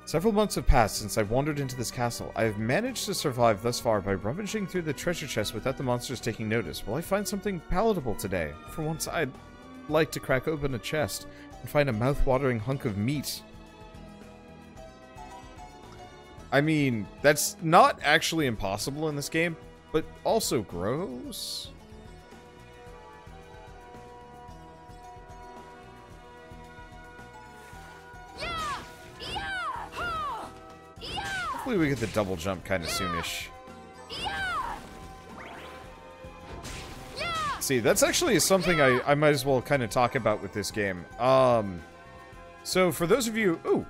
Several months have passed since I've wandered into this castle. I have managed to survive thus far by rummaging through the treasure chest without the monsters taking notice. Will I find something palatable today? For once, I'd like to crack open a chest and find a mouth-watering hunk of meat. I mean, that's not actually impossible in this game, but also gross. Hopefully we get the double jump kind of soonish. See, that's actually something I might as well kind of talk about with this game. So for those of you... Ooh!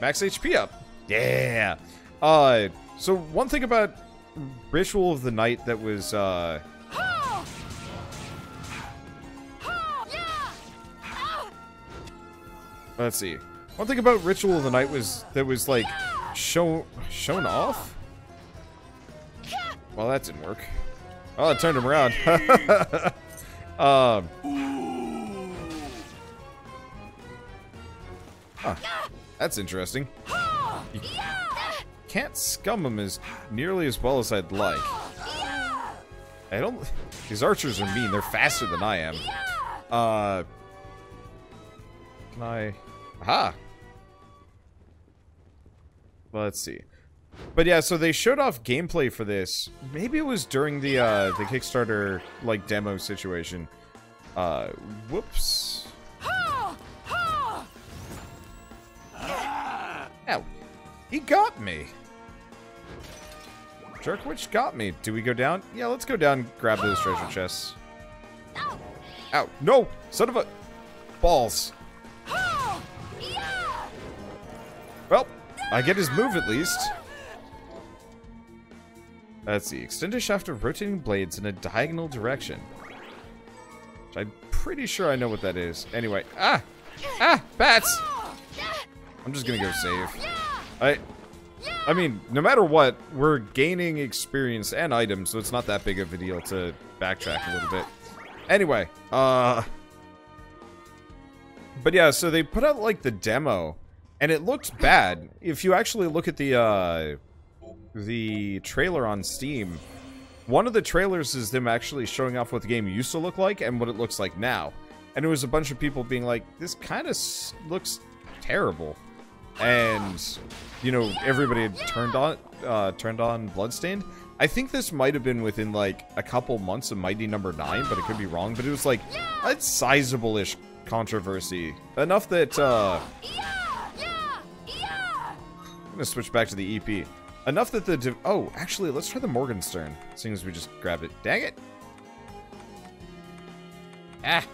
Max HP up! Yeah! So one thing about Ritual of the Night that was, let's see. One thing about Ritual of the Night was that was like shown off. Well, that didn't work. Oh, it turned him around. Huh. That's interesting. You can't scum them as nearly as well as I'd like. I don't. These archers are mean. They're faster than I am. Can I? Aha. Let's see. But yeah, so they showed off gameplay for this. Maybe it was during the Kickstarter like demo situation. Whoops. Ow. He got me. Jerkwitch got me. Do we go down? Yeah, let's go down and grab those treasure chests. Ow. No! Son of a... Balls. Well, I get his move at least. Let's see. Extend a shaft of rotating blades in a diagonal direction. Which I'm pretty sure I know what that is. Anyway. Ah! Ah! Bats! I'm just gonna go save. I mean, no matter what, we're gaining experience and items, so it's not that big of a deal to backtrack a little bit. Anyway, but yeah, so they put out, like, the demo, and it looked bad. If you actually look at the trailer on Steam, one of the trailers is them actually showing off what the game used to look like and what it looks like now. And it was a bunch of people being like, this kind of looks terrible. And, you know, everybody had turned on Bloodstained. I think this might have been within, like, a couple months of Mighty Number 9, but it could be wrong. But it was, like, a sizable-ish controversy. Enough that, I'm gonna switch back to the EP. Enough that the... Oh, actually, let's try the Morgenstern, seeing as we just grabbed it. Dang it! Ah!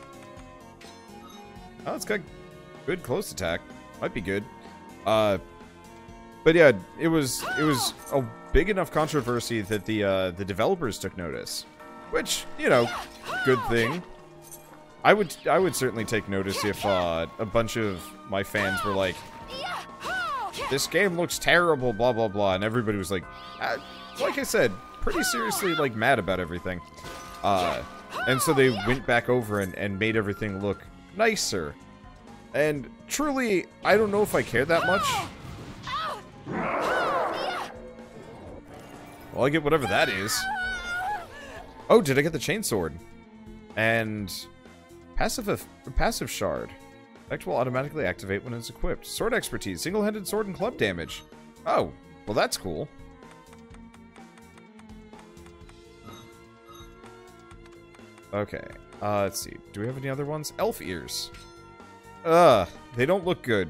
Oh, it's got good close attack. Might be good. But yeah, it was a big enough controversy that the developers took notice, which, you know, good thing. I would certainly take notice if a bunch of my fans were like, this game looks terrible, blah blah blah, and everybody was like I said, pretty seriously like mad about everything. And so they went back over and made everything look nicer. And truly, I don't know if I care that much. Well, I get whatever that is. Oh, did I get the chainsword? And passive shard. Effect will automatically activate when it's equipped. Sword expertise, single-handed sword and club damage. Oh, well that's cool. Okay, let's see. Do we have any other ones? Elf ears. They don't look good.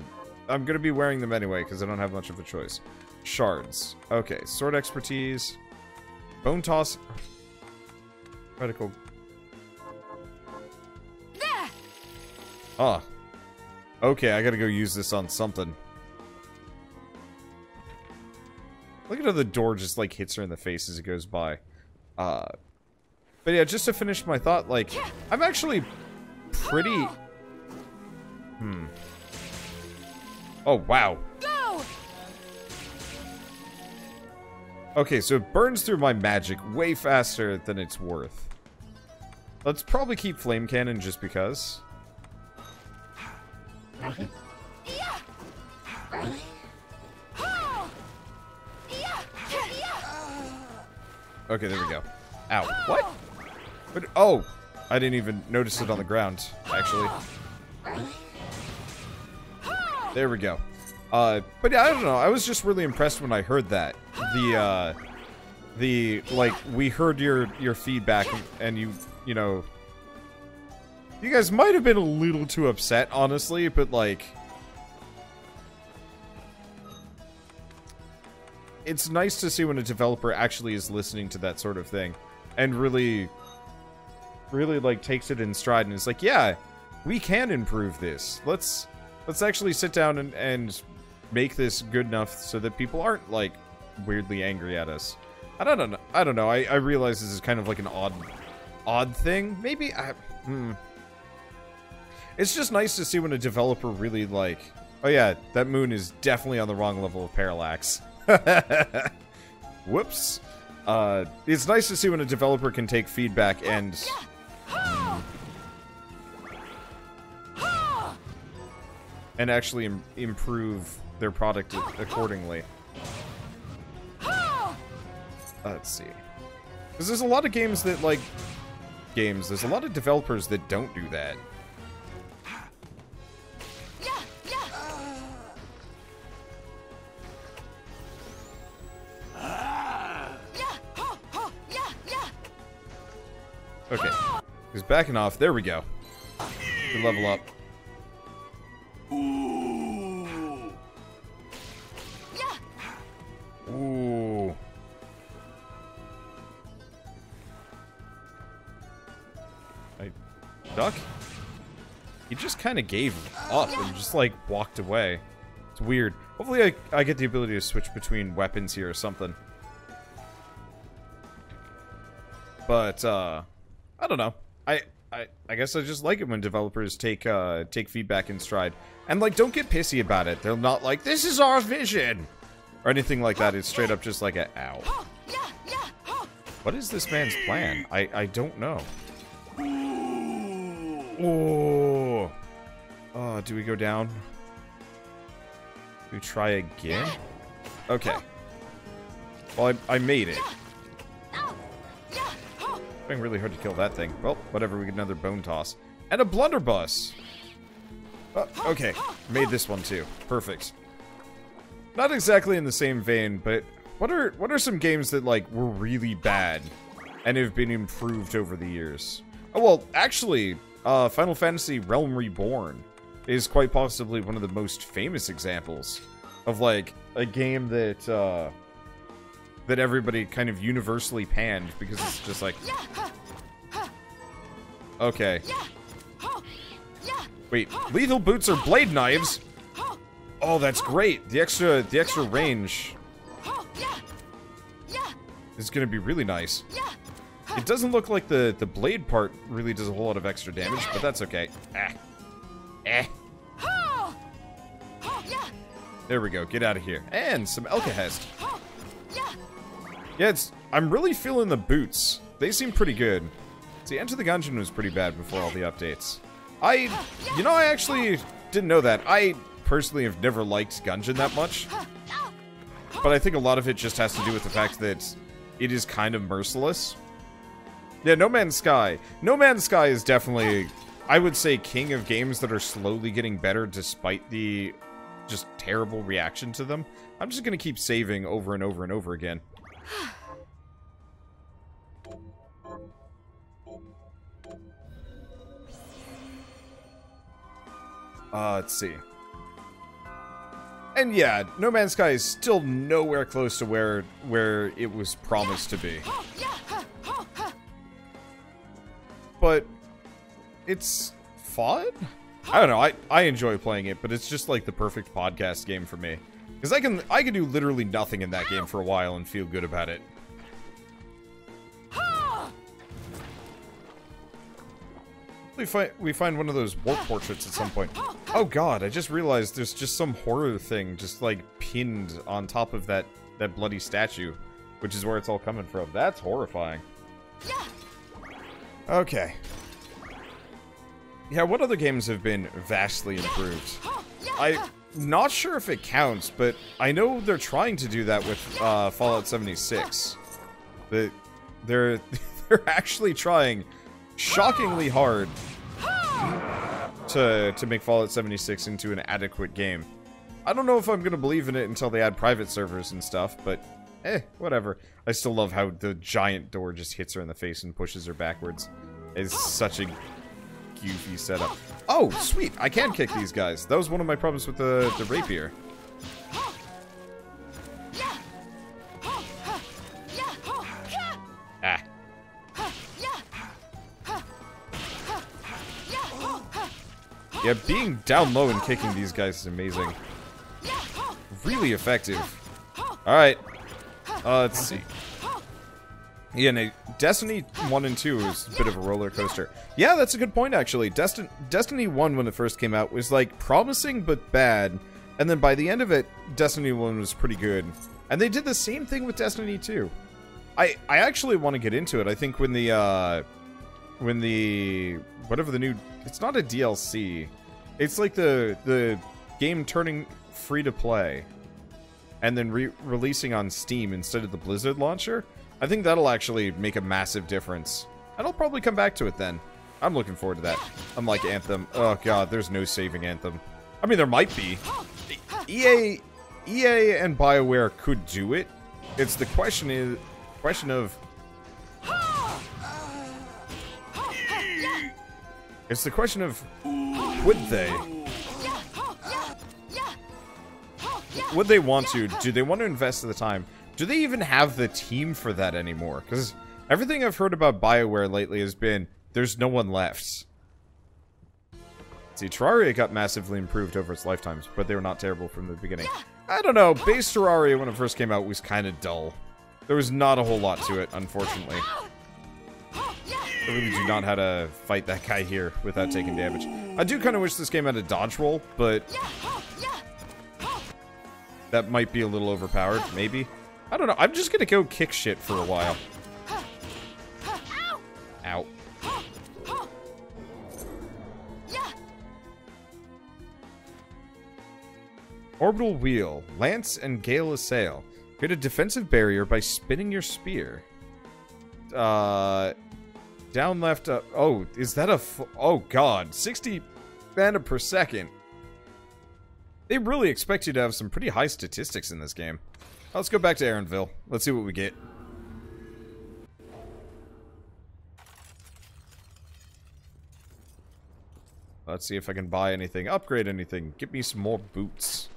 I'm gonna be wearing them anyway, because I don't have much of a choice. Shards. Okay, sword expertise. Bone toss. Reticle. Ah. Okay, I gotta go use this on something. Look at how the door just, like, hits her in the face as it goes by. But yeah, just to finish my thought, like, I'm actually pretty... Oh, wow. Go! Okay, so it burns through my magic way faster than it's worth. Let's probably keep Flame Cannon just because. Okay, there we go. Ow. What? But, oh! I didn't even notice it on the ground, actually. There we go. But yeah, I don't know. I was just really impressed when I heard that. Like, we heard your feedback, and you know... You guys might have been a little too upset, honestly, but, like... It's nice to see when a developer actually is listening to that sort of thing. And really, like, takes it in stride and is like, yeah, we can improve this. Let's actually sit down and make this good enough so that people aren't, like, weirdly angry at us. I don't know. I realize this is kind of like an odd thing. Maybe, It's just nice to see when a developer really, like, oh yeah, that moon is definitely on the wrong level of parallax. Whoops. It's nice to see when a developer can take feedback and... and actually improve their product accordingly. Let's see. Because there's a lot of games that, like... There's a lot of developers that don't do that. Okay. He's backing off. There we go. Good level up. Ooh. I duck? He just kind of gave up and just, like, walked away. It's weird. Hopefully I get the ability to switch between weapons here or something. But, I don't know. I guess I just like it when developers take feedback in stride. And, like, don't get pissy about it. They're not like, this is our vision! Or anything like that. It's straight up just like a, ow. What is this man's plan? I don't know. Oh. Oh, do we go down? Do we try again? Okay. Well, I made it. Trying really hard to kill that thing. Well, whatever, we get another bone toss. And a blunderbuss! Okay, made this one too. Perfect. Not exactly in the same vein, but what are some games that, like, were really bad and have been improved over the years? Oh, well, actually, Final Fantasy Realm Reborn is quite possibly one of the most famous examples of, like, a game that, that everybody kind of universally panned because it's just like... Okay. Wait, lethal boots are blade knives? Oh, that's great. The extra range is gonna be really nice. It doesn't look like the blade part really does a whole lot of extra damage, but that's okay. There we go. Get out of here. And some Alcahest. Yeah, I'm really feeling the boots. They seem pretty good. See, Enter the Gungeon was pretty bad before all the updates. I actually didn't know that. I personally have never liked Gungeon that much. But I think a lot of it just has to do with the fact that it is kind of merciless. Yeah, No Man's Sky. No Man's Sky is definitely, I would say, king of games that are slowly getting better despite the just terrible reaction to them. I'm just gonna keep saving over and over and over again. Let's see. And yeah, No Man's Sky is still nowhere close to where it was promised to be. But it's fun? I don't know, I enjoy playing it, but it's just like the perfect podcast game for me. Because I can do literally nothing in that game for a while and feel good about it. We find one of those warp portraits at some point. Oh god, I just realized there's just some horror thing just like pinned on top of that bloody statue, which is where it's all coming from. That's horrifying. Okay. Yeah, what other games have been vastly improved? I'm not sure if it counts, but I know they're trying to do that with Fallout 76. They're they're actually trying shockingly hard to make Fallout 76 into an adequate game. I don't know if I'm gonna believe in it until they add private servers and stuff, but whatever. I still love how the giant door just hits her in the face and pushes her backwards. It's such a goofy setup. Oh, sweet! I can kick these guys. That was one of my problems with the rapier. Ah. Yeah, being down low and kicking these guys is amazing. Really effective. Alright. Let's see. Yeah, no, Destiny 1 and 2 is a bit of a roller coaster. Yeah, that's a good point, actually. Destiny 1, when it first came out, was, like, promising but bad. And then by the end of it, Destiny 1 was pretty good. And they did the same thing with Destiny 2. I actually want to get into it. I think when the, whatever the new, it's not a DLC. It's like the game turning free to play. And then releasing on Steam instead of the Blizzard launcher. I think that'll actually make a massive difference. And I'll probably come back to it then. I'm looking forward to that. Unlike Anthem. Oh god, there's no saving Anthem. I mean, there might be. EA and BioWare could do it. It's the question of... It's the question of, would they? Would they want to? Do they want to invest the time? Do they even have the team for that anymore? Because everything I've heard about BioWare lately has been, there's no one left. See, Terraria got massively improved over its lifetimes, but they were not terrible from the beginning. I don't know, base Terraria when it first came out was kind of dull. There was not a whole lot to it, unfortunately. I really do not know how to fight that guy here without taking damage. I do kind of wish this game had a dodge roll, but... that might be a little overpowered, maybe. I don't know. I'm just gonna go kick shit for a while. Ow. Orbital wheel. Lance and Gale assail. Create a defensive barrier by spinning your spear. Down, left, up. Oh, is that a... oh, God. 60 mana per second. They really expect you to have some pretty high statistics in this game. Let's go back to Erenville. Let's see what we get. Let's see if I can buy anything, upgrade anything. Give me some more boots.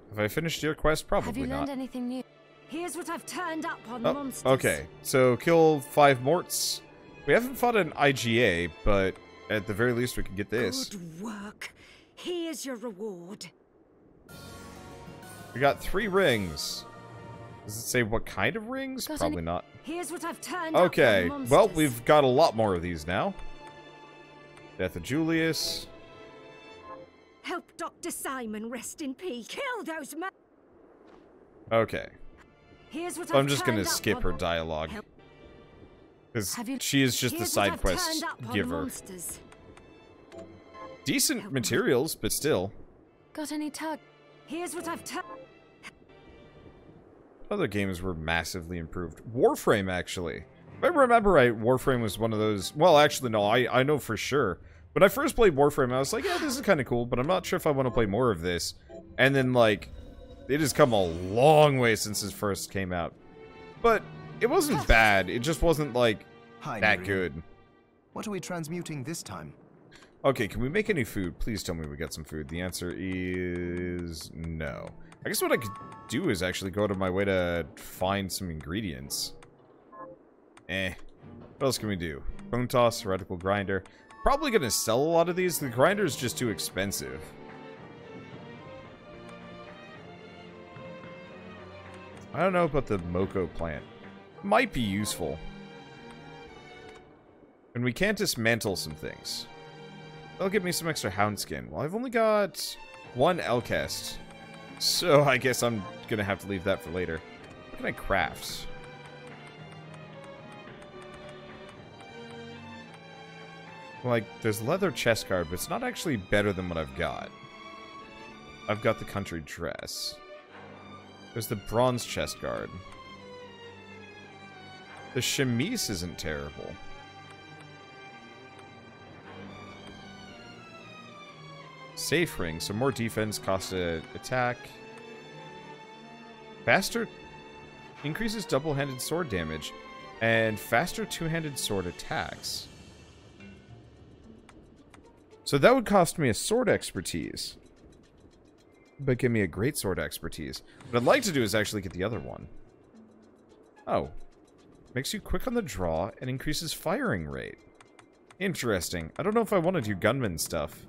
Have I finished your quest? Probably not. Have you learned anything new? Here's what I've turned up on monsters. Okay, so kill 5 Morts. We haven't fought an IGA, but at the very least we can get this. Good work. Here's your reward. We got 3 rings. Does it say what kind of rings? Probably not. Here's what I've turned okay, up on monsters. well, we've got a lot more of these now. Death of Julius. Help Dr. Simon rest in peace. Kill those men. Okay. Here's what I'm just gonna skip her dialogue. Because she is just the side quest giver. Decent materials, but still. Got any tug? Here's what I've turned. Other games were massively improved. Warframe, actually. If I remember right, Warframe was one of those... well, actually, no, I know for sure. When I first played Warframe, I was like, yeah, this is kind of cool, but I'm not sure if I want to play more of this. And then, like, it has come a long way since it first came out. But it wasn't bad. It just wasn't, like, that good. What are we transmuting this time? Okay, can we make any food? Please tell me we got some food. The answer is no. I guess what I could do is actually go out of my way to find some ingredients. What else can we do? Bone toss, reticle grinder. Probably gonna sell a lot of these. The grinder is just too expensive. I don't know about the Moko plant. Might be useful. And we can't dismantle some things. That'll give me some extra hound skin. Well, I've only got 1 Elcast. So I guess I'm gonna have to leave that for later. What can I craft? Like, there's leather chest guard, but it's not actually better than what I've got. I've got the country dress. There's the bronze chest guard. The chemise isn't terrible. Safe ring, so more defense, cost a attack. Faster increases double-handed sword damage, and faster two-handed sword attacks. So that would cost me a sword expertise, but give me a great sword expertise. What I'd like to do is actually get the other one. Oh. Makes you quick on the draw and increases firing rate. Interesting. I don't know if I want to do gunman stuff.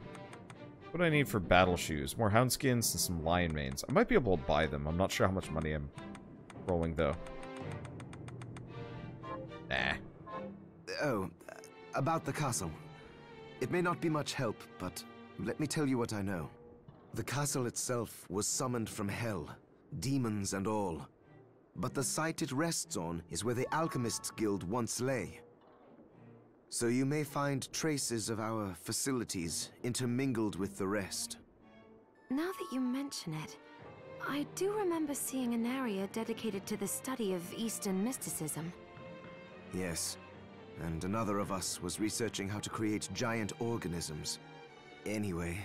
What do I need for battle shoes? More hound skins and some lion manes. I might be able to buy them. I'm not sure how much money I'm rolling, though. Nah. Oh, about the castle. It may not be much help, but let me tell you what I know. The castle itself was summoned from hell, demons and all. But the site it rests on is where the Alchemists Guild once lay. So you may find traces of our facilities intermingled with the rest. Now that you mention it, I do remember seeing an area dedicated to the study of Eastern mysticism. Yes, and another of us was researching how to create giant organisms. Anyway,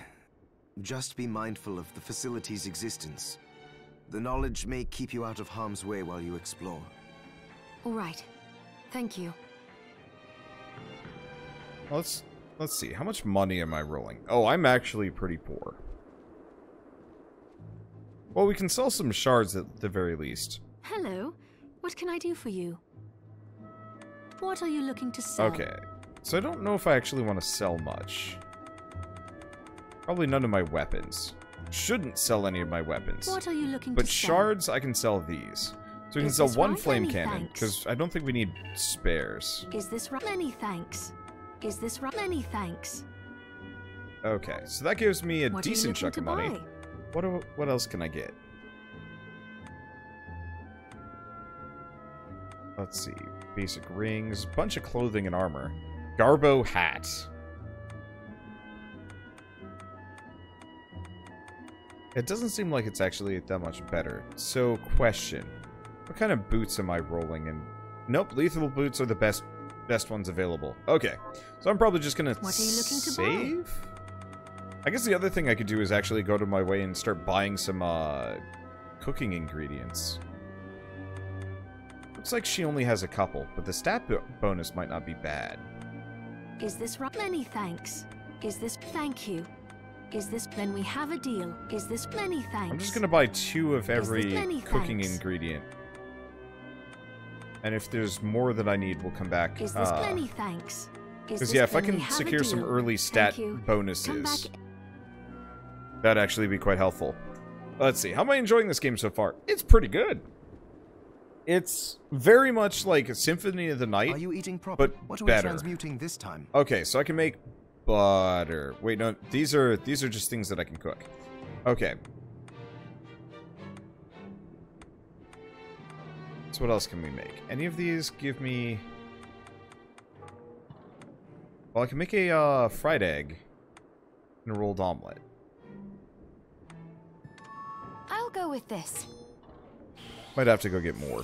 just be mindful of the facility's existence. The knowledge may keep you out of harm's way while you explore. All right. Thank you. Let's see. How much money am I rolling? Oh, I'm actually pretty poor. Well, we can sell some shards at the very least. Hello. What can I do for you? What are you looking to sell? Okay. So I don't know if I actually want to sell much. Probably none of my weapons. Shouldn't sell any of my weapons. What are you looking but to sell? shards, I can sell these. So we can Is sell this one right? flame Many cannon, thanks. because I don't think we need spares. Is this right? Many thanks. Is this right? Many thanks. Okay, so that gives me a What decent are you chunk of looking money. to buy? What else can I get? Let's see. Basic rings, bunch of clothing and armor. Garbo hat. It doesn't seem like it's actually that much better. So, question. What kind of boots am I rolling in? Nope, lethal boots are the best ones available. Okay. So I'm probably just gonna What are you looking to save? I guess the other thing I could do is actually go to my way and start buying some cooking ingredients. Looks like she only has a couple, but the stat bonus might not be bad. Is this right? Many thanks. Is this thank you? Is this then we have a deal? Is this many thanks? I'm just gonna buy 2 of every many cooking thanks? ingredient. And if there's more that I need, we'll come back. Is this many thanks? Because yeah, if I then we can have a secure some deal? early stat Thank you. Come bonuses, back. that'd actually be quite helpful. Let's see, how am I enjoying this game so far? It's pretty good. It's very much like a Symphony of the Night. Are you eating proper? but What are better. we transmuting this time? Okay, so I can make butter. Wait, no, these are just things that I can cook. Okay. So what else can we make? Any of these give me... Well, I can make a fried egg and a rolled omelet. I'll go with this. Might have to go get more.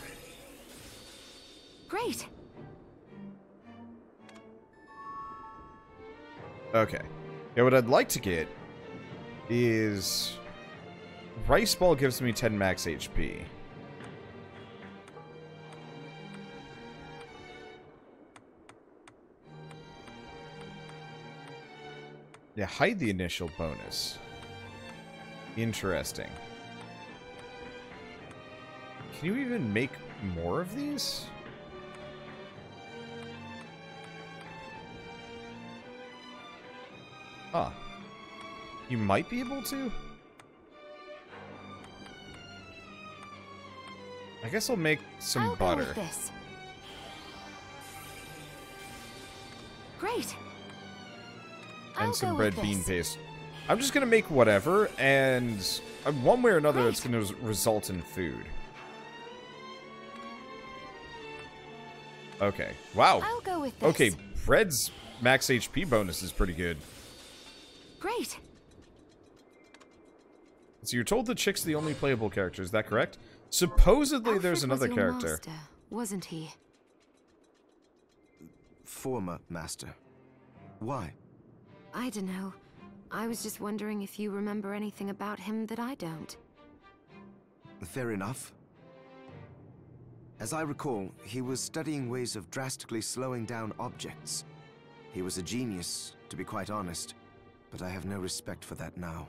Great. Okay. Yeah, what I'd like to get is... Rice Ball gives me 10 max HP. Yeah, hide the initial bonus. Interesting. Can you even make more of these? Huh. You might be able to? I guess I'll make some I'll butter. go with this. Great. And I'll some go bread with bean this. paste. I'm just gonna make whatever, and one way or another, Great. it's gonna result in food. Okay. Wow. I'll go with this. Okay, bread's max HP bonus is pretty good. Great. So you're told the chick's the only playable character, is that correct? Supposedly Alfred there's another was your character. master, wasn't he? Former master. Why? I don't know. I was just wondering if you remember anything about him that I don't. Fair enough. As I recall, he was studying ways of drastically slowing down objects. He was a genius, to be quite honest, but I have no respect for that now.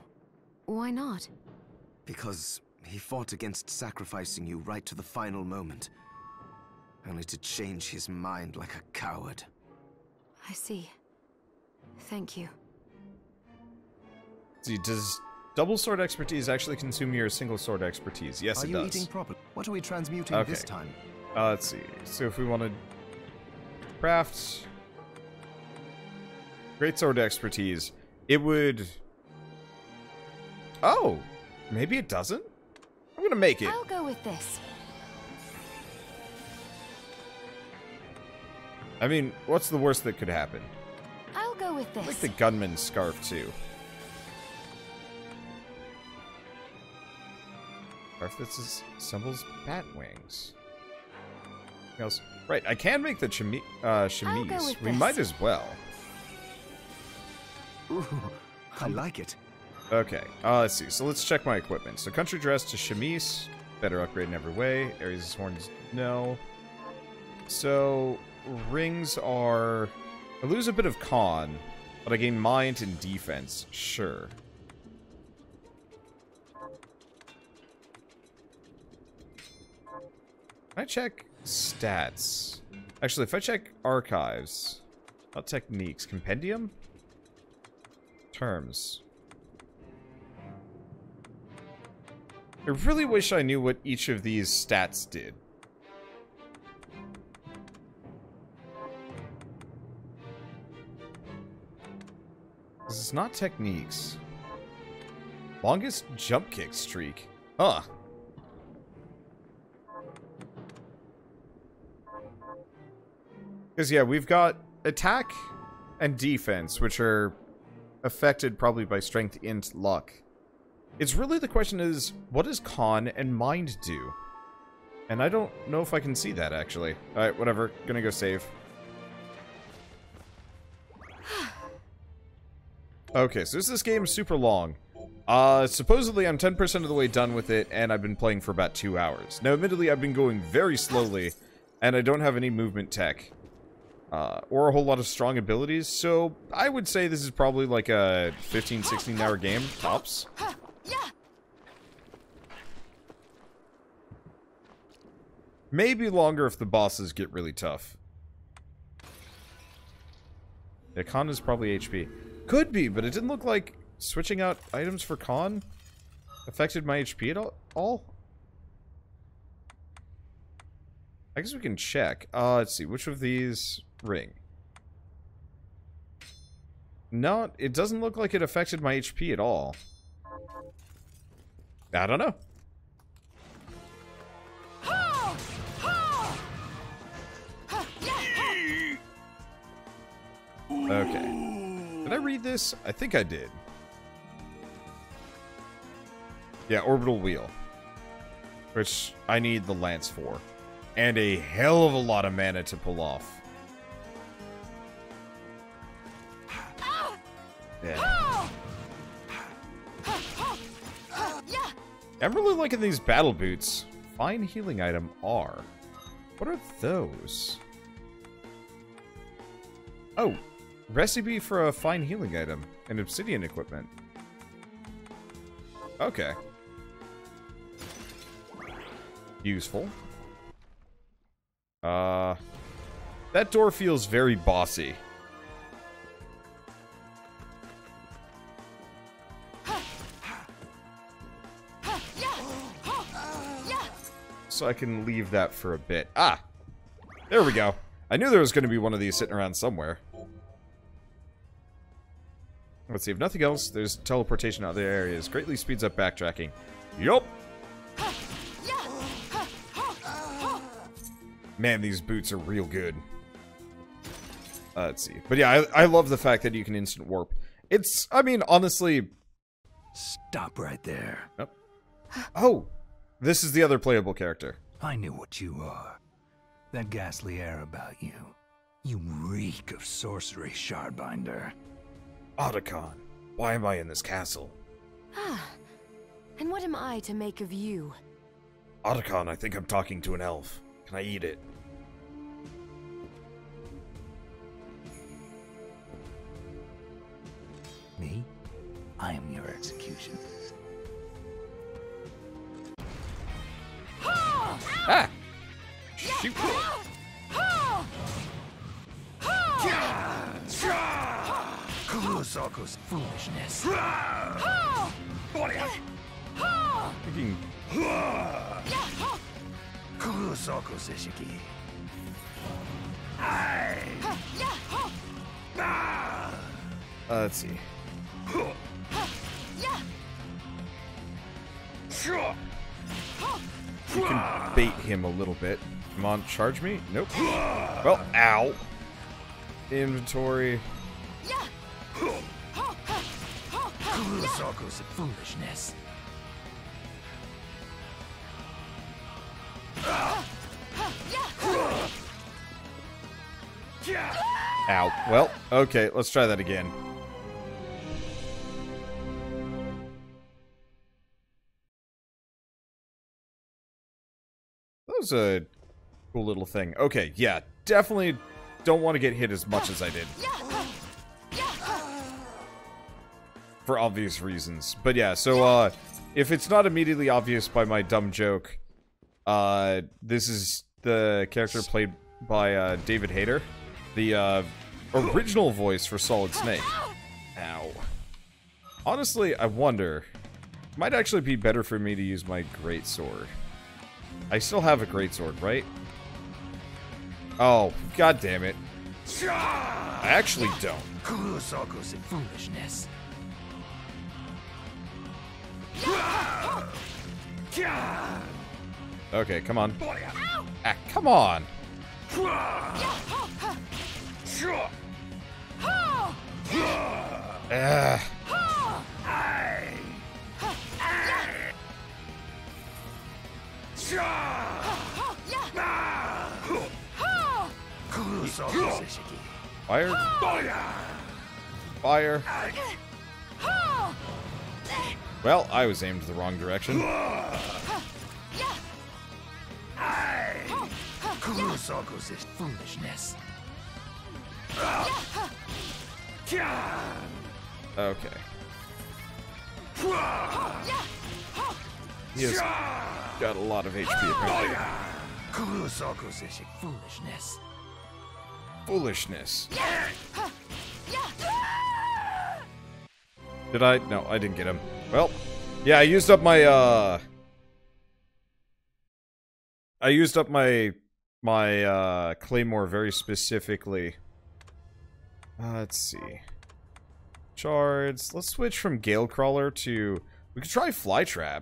Why not? Because he fought against sacrificing you right to the final moment, only to change his mind like a coward. I see. Thank you. See, does double sword expertise actually consume your single sword expertise? Yes, Are it you does. eating properly? What are we transmuting Okay. this time? Let's see. So if we want to craft great sword expertise, it would... Oh! Maybe it doesn't? I'm gonna make it. I'll go with this. I mean, what's the worst that could happen? I'll go with I like this. the gunman scarf, too. Scarf that assembles bat wings. Anything else? Right, I can make the chemise. with We this. might as well. Ooh, I like it. Okay, let's see. So let's check my equipment. So country dress to chemise. Better upgrade in every way. Ares' horns, no. So rings are... I lose a bit of con, but I gain mind and defense. Sure. Can I check stats? Actually, if I check archives, not techniques, compendium? Terms. I really wish I knew what each of these stats did. This is not techniques. Longest jump kick streak. Huh. Because, yeah, we've got attack and defense, which are affected probably by strength, int, luck. It's really the question is, what does con and mind do? And I don't know if I can see that, actually. Alright, whatever. Gonna go save. Okay, so this game is super long. Supposedly I'm 10% of the way done with it, and I've been playing for about 2 hours. Now, admittedly, I've been going very slowly, and I don't have any movement tech. Or a whole lot of strong abilities, so I would say this is probably like a 15-16 hour game, tops. Maybe longer if the bosses get really tough. Yeah, con is probably HP. Could be, but it didn't look like switching out items for con affected my HP at all. I guess we can check. Let's see, which of these ring? No, it doesn't look like it affected my HP at all. I don't know. Okay. Did I read this? I think I did. Yeah, orbital wheel. Which I need the lance for. And a hell of a lot of mana to pull off. Yeah. I'm really liking these battle boots. Fine healing item R. What are those? Oh, recipe for a fine healing item and obsidian equipment. Okay. Useful. That door feels very bossy. So I can leave that for a bit. Ah! There we go. I knew there was going to be one of these sitting around somewhere. Let's see, if nothing else, there's teleportation out of other areas. Greatly speeds up backtracking. Yup! Man, these boots are real good. Let's see. But yeah, I love the fact that you can instant warp. It's, I mean, honestly... Stop right there. Oh! This is the other playable character. I knew what you are. That ghastly air about you. You reek of sorcery, Shardbinder. Otacon, why am I in this castle? Ah, and what am I to make of you? Otacon, I think I'm talking to an elf. Can I eat it? Me? I am your execution. Ah! Shoot! Kurosako's foolishness. Freaking... Kurosako Seshiki. let's see. You can bait him a little bit. Come on, charge me? Nope. Well, ow. Inventory. Kurosako's foolishness. Ow. Well, okay, let's try that again. That was a cool little thing. Okay, yeah, definitely don't want to get hit as much as I did. For obvious reasons. But yeah, so, if it's not immediately obvious by my dumb joke, this is the character played by, David Hayter. The, original voice for Solid Snake. Ow. Honestly, I wonder... It might actually be better for me to use my greatsword. I still have a greatsword, right? Oh, god damn it. I actually don't. Kurosako's foolishness. Okay, come on. Ah, come on! Fire! Fire! Well, I was aimed the wrong direction. Kurosako's foolishness. Okay. He has got a lot of HP apparently. Kurosako's foolishness. Foolishness. Did I? No, I didn't get him. Well, yeah, I used up my, I used up my Claymore very specifically. Let's see. Shards. Let's switch from Galecrawler to... We could try Flytrap.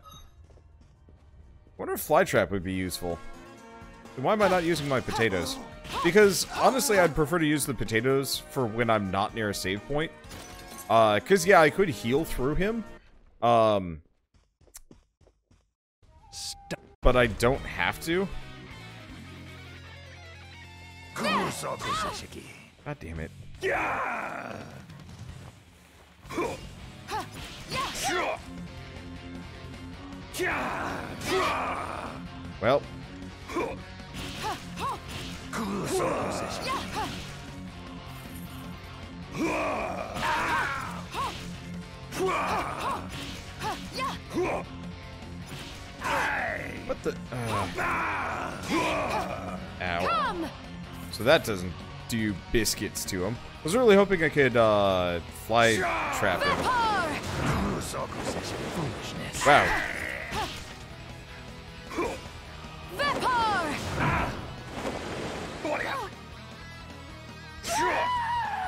Wonder if Flytrap would be useful. Then why am I not using my potatoes? Because, honestly, I'd prefer to use the potatoes for when I'm not near a save point. Because, yeah, I could heal through him. But I don't have to. God damn it. Well. What the? Ow. So that doesn't do biscuits to him. I was really hoping I could, fly trap him. Wow.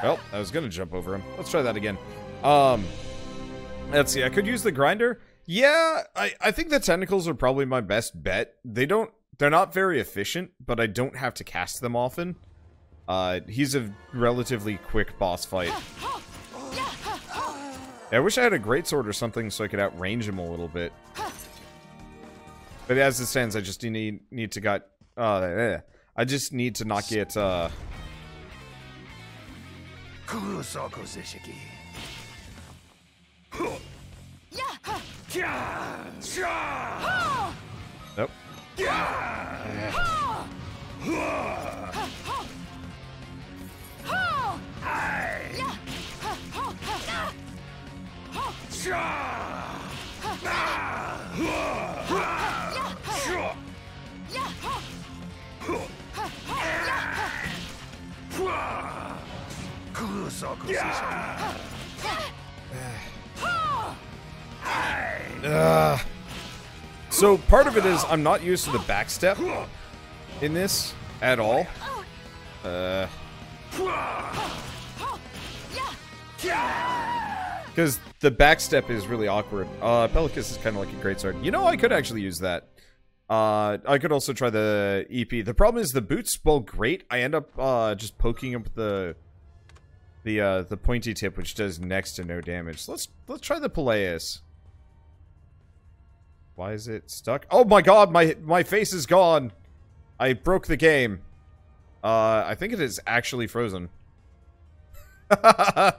Well, I was gonna jump over him. Let's try that again. Let's see, I could use the grinder. Yeah, I think the tentacles are probably my best bet. They're not very efficient, but I don't have to cast them often. He's a relatively quick boss fight. Yeah, I wish I had a greatsword or something so I could outrange him a little bit. But as it stands, I just need to got I just need to not get Nope. So part of it is I'm not used to the backstep in this at all. Because the backstep is really awkward. Pelicus is kind of like a greatsword. You know, I could actually use that. I could also try the EP. The problem is the boots bowl great. I end up just poking him with the pointy tip, which does next to no damage. So let's try the Peleus. Why is it stuck? Oh my god, my face is gone. I broke the game. I think it is actually frozen. I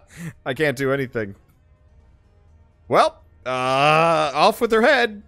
can't do anything. Well, off with her head.